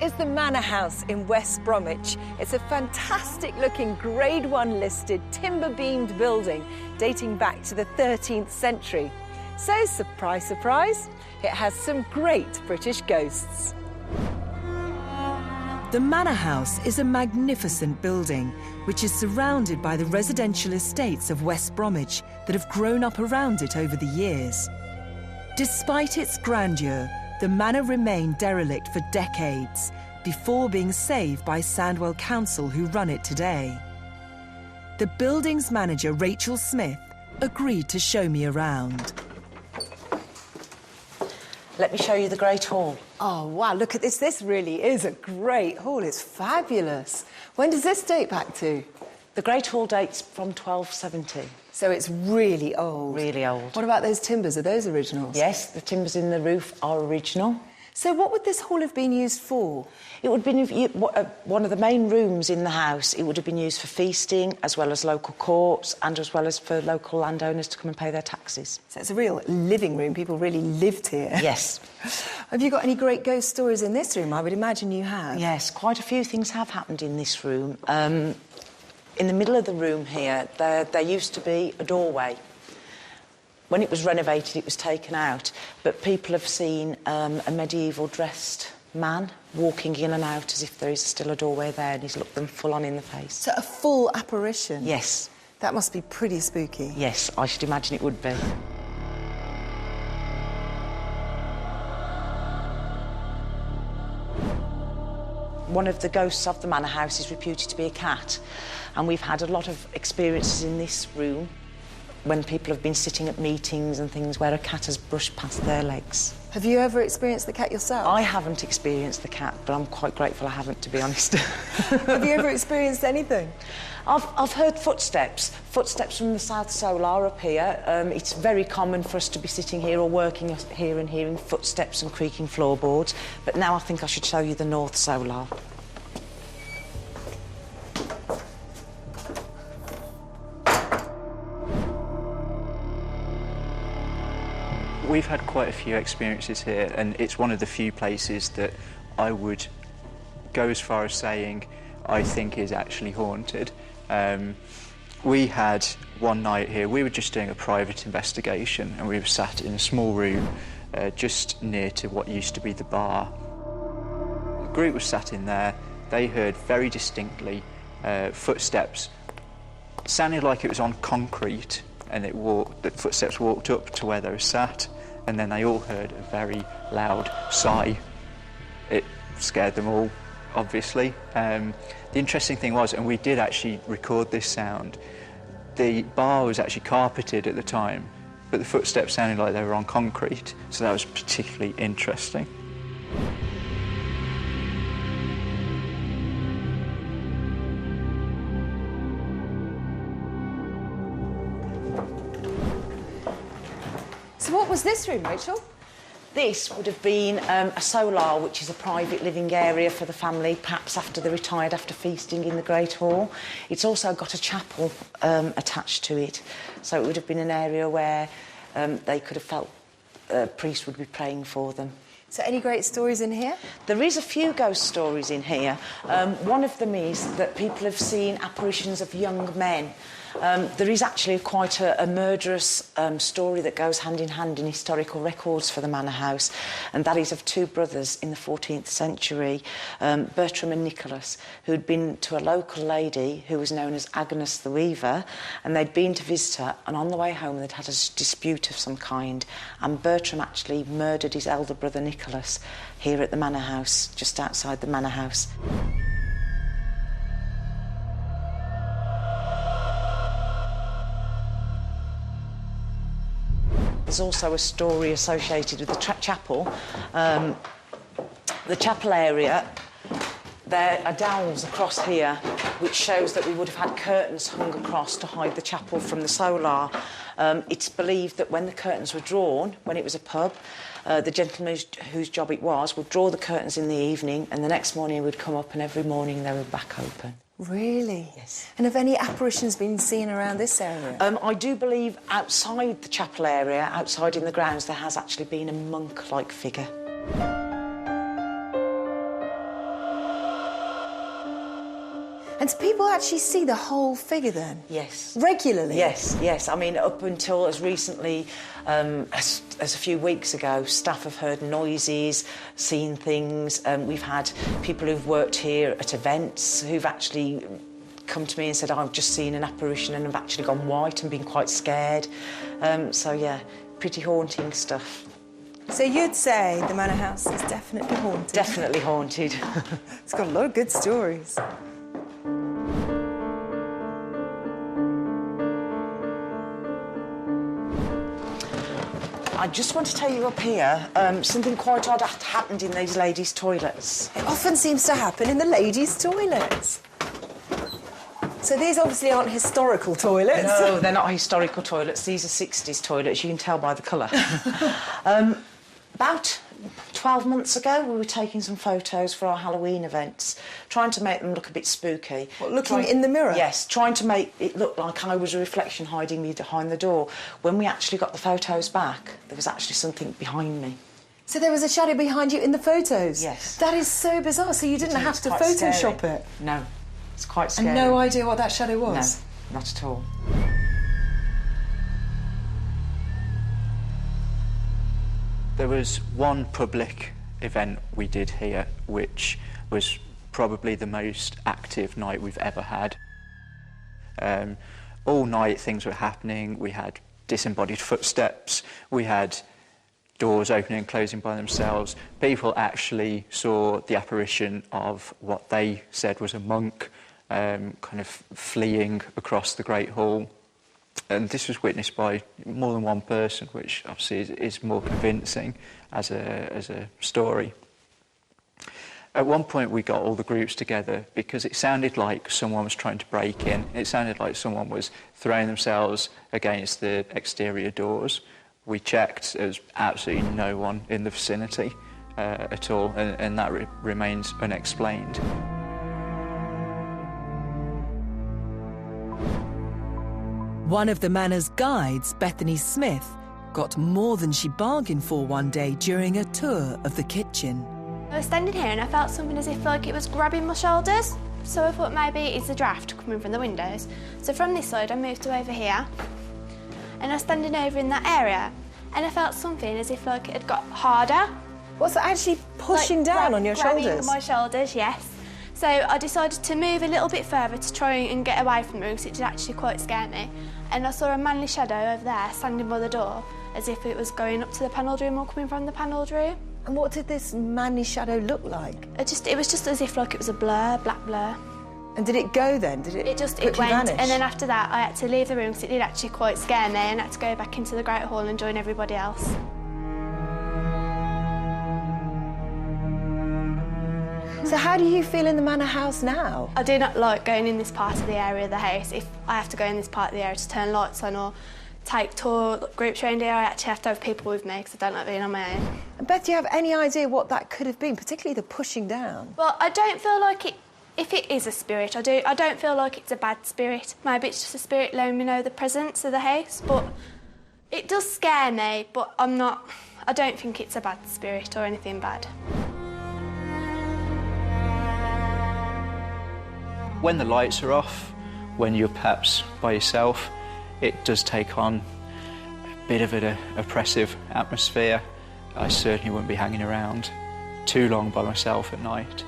is the Manor House in West Bromwich. It's a fantastic-looking Grade 1 listed timber-beamed building dating back to the 13th century. So, surprise, surprise, it has some great British ghosts. The Manor House is a magnificent building which is surrounded by the residential estates of West Bromwich that have grown up around it over the years. Despite its grandeur, the manor remained derelict for decades before being saved by Sandwell Council, who run it today. The building's manager, Rachel Smith, agreed to show me around. Let me show you the Great Hall. Oh, wow, look at this. This really is a great hall. It's fabulous. When does this date back to? The Great Hall dates from 1270. So it's really old. Really old. What about those timbers? Are those originals? Yes, the timbers in the roof are original. So what would this hall have been used for? It would have been one of the main rooms in the house. It would have been used for feasting, as well as local courts, and as well as for local landowners to come and pay their taxes. So it's a real living room. People really lived here. Yes. Have you got any great ghost stories in this room? I would imagine you have. Yes, quite a few things have happened in this room. In the middle of the room here, there used to be a doorway. When it was renovated, it was taken out, but people have seen a medieval-dressed man walking in and out as if there is still a doorway there, and he's looked them full on in the face. So a full apparition? Yes. That must be pretty spooky. Yes, I should imagine it would be. One of the ghosts of the manor house is reputed to be a cat, and we've had a lot of experiences in this room when people have been sitting at meetings and things where a cat has brushed past their legs. Have you ever experienced the cat yourself? I haven't experienced the cat, but I'm quite grateful I haven't, to be honest. Have you ever experienced anything? I've heard footsteps from the South Solar up here. It's very common for us to be sitting here or working here and hearing footsteps and creaking floorboards, but now I think I should show you the North Solar. We've had quite a few experiences here, and it's one of the few places that I would go as far as saying I think is actually haunted. We had one night here, we were just doing a private investigation, and we were sat in a small room just near to what used to be the bar. The group was sat in there. They heard very distinctly footsteps. It sounded like it was on concrete, and the footsteps walked up to where they were sat, and then they all heard a very loud sigh. It scared them all, obviously. The interesting thing was, and we did actually record this sound, the bar was actually carpeted at the time, but the footsteps sounded like they were on concrete, so that was particularly interesting. So what was this room, Rachel? This would have been a solar, which is a private living area for the family, perhaps after they retired after feasting in the Great Hall. It's also got a chapel attached to it, so it would have been an area where they could have felt a priest would be praying for them. So any great stories in here? There is a few ghost stories in here. One of them is that people have seen apparitions of young men. There is actually quite a murderous story that goes hand in hand in historical records for the manor house, and that is of two brothers in the 14th century, Bertram and Nicholas, who'd been to a local lady who was known as Agnes the Weaver, and they'd been to visit her, and on the way home they'd had a dispute of some kind, and Bertram actually murdered his elder brother Nicholas here at the manor house, just outside the manor house. There's also a story associated with the chapel. The chapel area, there are dowels across here, which shows that we would have had curtains hung across to hide the chapel from the solar. It's believed that when the curtains were drawn, when it was a pub, the gentleman whose job it was would draw the curtains in the evening, and the next morning would come up, and every morning they were back open. Really? Yes. And have any apparitions been seen around this area? I do believe outside the chapel area, outside in the grounds, there has actually been a monk-like figure. And do people actually see the whole figure then? Yes. Regularly? Yes. I mean, up until as recently as a few weeks ago, staff have heard noises, seen things. We've had people who've worked here at events who've actually come to me and said, I've just seen an apparition and have actually gone white and been quite scared. So, yeah, pretty haunting stuff. So you'd say the Manor House is definitely haunted? Definitely haunted. It's got a lot of good stories. I just want to tell you up here, something quite odd happened in these ladies' toilets. It often seems to happen in the ladies' toilets. So these obviously aren't historical toilets. No, they're not historical toilets. These are 60s toilets. You can tell by the colour. About 12 months ago, we were taking some photos for our Halloween events, trying to make them look a bit spooky. What, looking in the mirror? Yes, trying to make it look like I was a reflection hiding me behind the door. When we actually got the photos back, there was actually something behind me. So there was a shadow behind you in the photos? Yes. That is so bizarre. So you didn't have to Photoshop it? No, it's quite scary. And no idea what that shadow was? No, not at all. There was one public event we did here which was probably the most active night we've ever had. All night things were happening. We had disembodied footsteps, we had doors opening and closing by themselves. People actually saw the apparition of what they said was a monk kind of fleeing across the Great Hall. And this was witnessed by more than one person, which obviously is more convincing as a story. At one point we got all the groups together because it sounded like someone was trying to break in. It sounded like someone was throwing themselves against the exterior doors. We checked, there was absolutely no one in the vicinity at all, and that remains unexplained. One of the Manor's guides, Bethany Smith, got more than she bargained for one day during a tour of the kitchen. I was standing here and I felt something as if like it was grabbing my shoulders. So I thought maybe it's a draft coming from the windows. So from this side I moved to over here and I was standing over in that area and I felt something as if like it had got harder. What's it actually pushing Like, down on your grabbing shoulders? my shoulders, yes. So I decided to move a little bit further to try and get away from me because it did actually quite scare me. And I saw a manly shadow over there standing by the door as if it was going up to the panelled room or coming from the panelled room. And what did this manly shadow look like? It was just as if like it was a blur, black blur. And did it go then? Did it It quickly went, vanish? and then after that I had to leave the room because it did actually quite scare me and I had to go back into the Great Hall and join everybody else. So how do you feel in the Manor House now? I do not like going in this part of the area of the house. If I have to go in this part of the area to turn lights on or take tour groups around here, I actually have to have people with me because I don't like being on my own. And Beth, do you have any idea what that could have been, particularly the pushing down? Well, I don't feel like it. If it is a spirit, I don't feel like it's a bad spirit. Maybe it's just a spirit letting me know the presence of the house, but it does scare me, but I don't think it's a bad spirit or anything bad. When the lights are off, when you're perhaps by yourself, it does take on a bit of an oppressive atmosphere. I certainly wouldn't be hanging around too long by myself at night,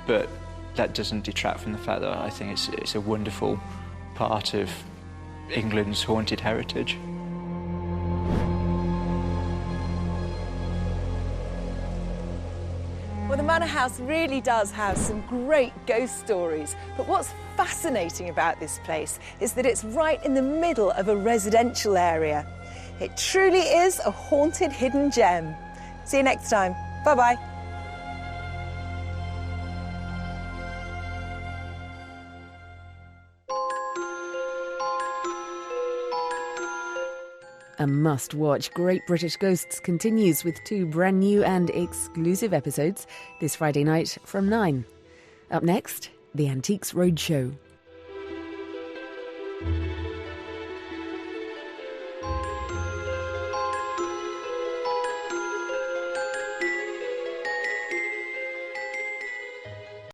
but that doesn't detract from the fact that I think it's a wonderful part of England's haunted heritage. Well, the Manor House really does have some great ghost stories, but what's fascinating about this place is that it's right in the middle of a residential area. It truly is a haunted hidden gem. See you next time. Bye-bye. A must-watch Great British Ghosts continues with 2 brand new and exclusive episodes this Friday night from 9. Up next, the Antiques Roadshow.